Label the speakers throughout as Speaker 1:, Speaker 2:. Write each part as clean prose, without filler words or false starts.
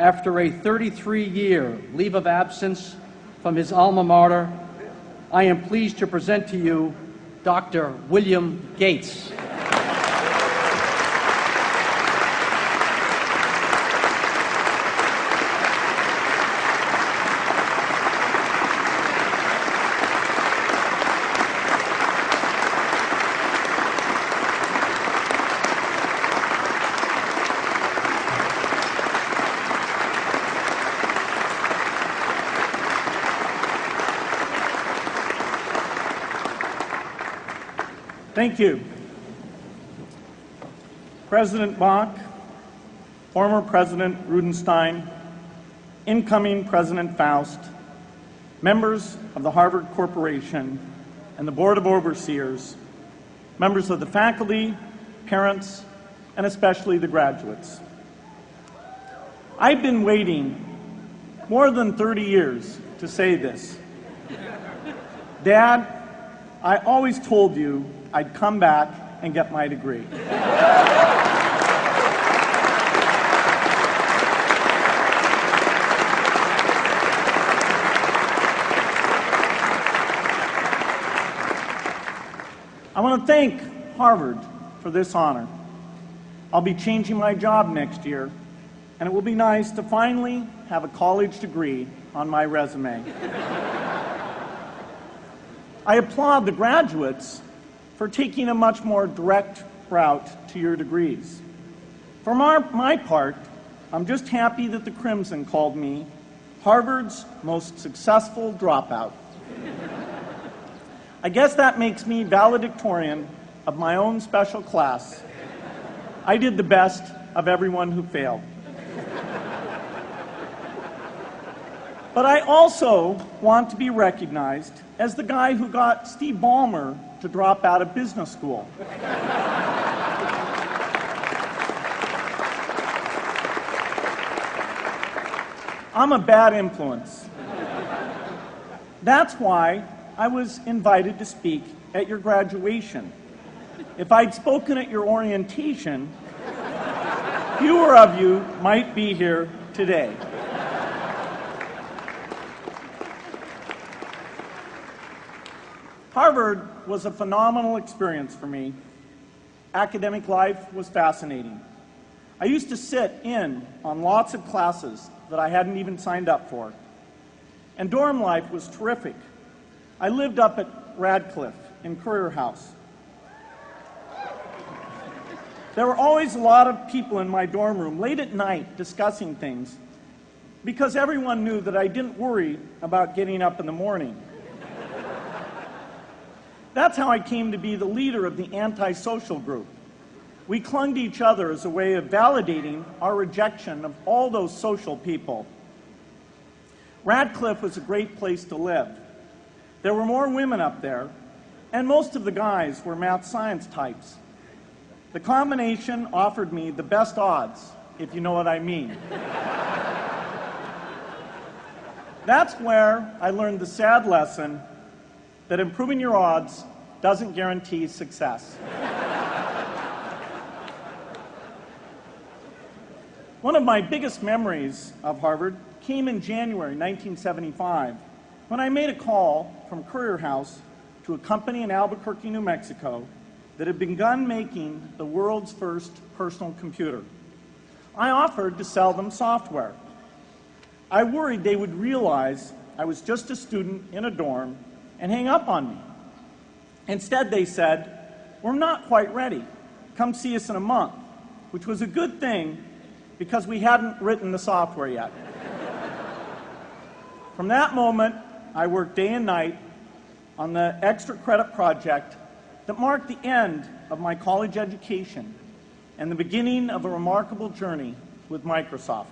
Speaker 1: After a 33-year leave of absence from his alma mater, I am pleased to present to you Dr. William Gates.
Speaker 2: Thank you. President Bach, former President Rudenstein, incoming President Faust, members of the Harvard Corporation and the Board of Overseers, members of the faculty, parents, and especially the graduates. I've been waiting more than 30 years to say this. Dad, I always told you I'd come back and get my degree. I want to thank Harvard for this honor. I'll be changing my job next year, and it will be nice to finally have a college degree on my resume. I applaud the graduates for taking a much more direct route to your degrees. For my part, I'm just happy that the Crimson called me Harvard's most successful dropout. I guess that makes me valedictorian of my own special class. I did the best of everyone who failed. But I also want to be recognized as the guy who got Steve Ballmer to drop out of business school. I'm a bad influence. That's why I was invited to speak at your graduation. If I'd spoken at your orientation, fewer of you might be here today. Harvard was a phenomenal experience for me. Academic life was fascinating. I used to sit in on lots of classes that I hadn't even signed up for. And dorm life was terrific. I lived up at Radcliffe in Currier House. There were always a lot of people in my dorm room late at night discussing things because everyone knew that I didn't worry about getting up in the morning. That's how I came to be the leader of the antisocial group. We clung to each other as a way of validating our rejection of all those social people. Radcliffe was a great place to live. There were more women up there, and most of the guys were math science types. The combination offered me the best odds, if you know what I mean. That's where I learned the sad lesson that improving your odds doesn't guarantee success. One of my biggest memories of Harvard came in January 1975 when I made a call from Currier House to a company in Albuquerque, New Mexico that had begun making the world's first personal computer. I offered to sell them software. I worried they would realize I was just a student in a dorm and hang up on me. Instead, they said, "We're not quite ready. Come see us in a month," which was a good thing because we hadn't written the software yet. From that moment, I worked day and night on the extra credit project that marked the end of my college education and the beginning of a remarkable journey with Microsoft.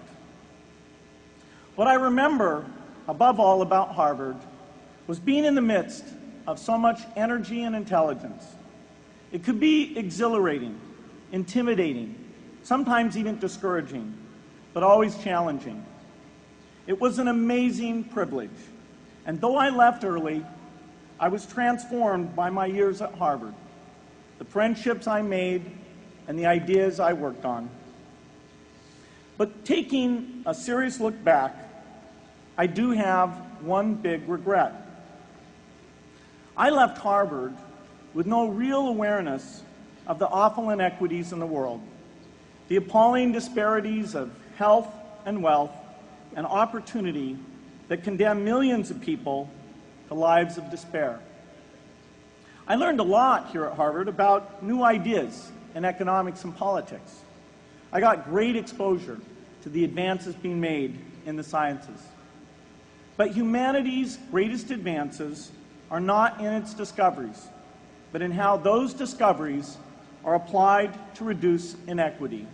Speaker 2: What I remember above all about Harvard was being in the midst of so much energy and intelligence. It could be exhilarating, intimidating, sometimes even discouraging, but always challenging. It was an amazing privilege, and though I left early, I was transformed by my years at Harvard, the friendships I made, and the ideas I worked on. But taking a serious look back, I do have one big regret. I left Harvard with no real awareness of the awful inequities in the world, the appalling disparities of health and wealth and opportunity that condemn millions of people to lives of despair. I learned a lot here at Harvard about new ideas in economics and politics. I got great exposure to the advances being made in the sciences. But humanity's greatest advances are not in its discoveries, but in how those discoveries are applied to reduce inequity.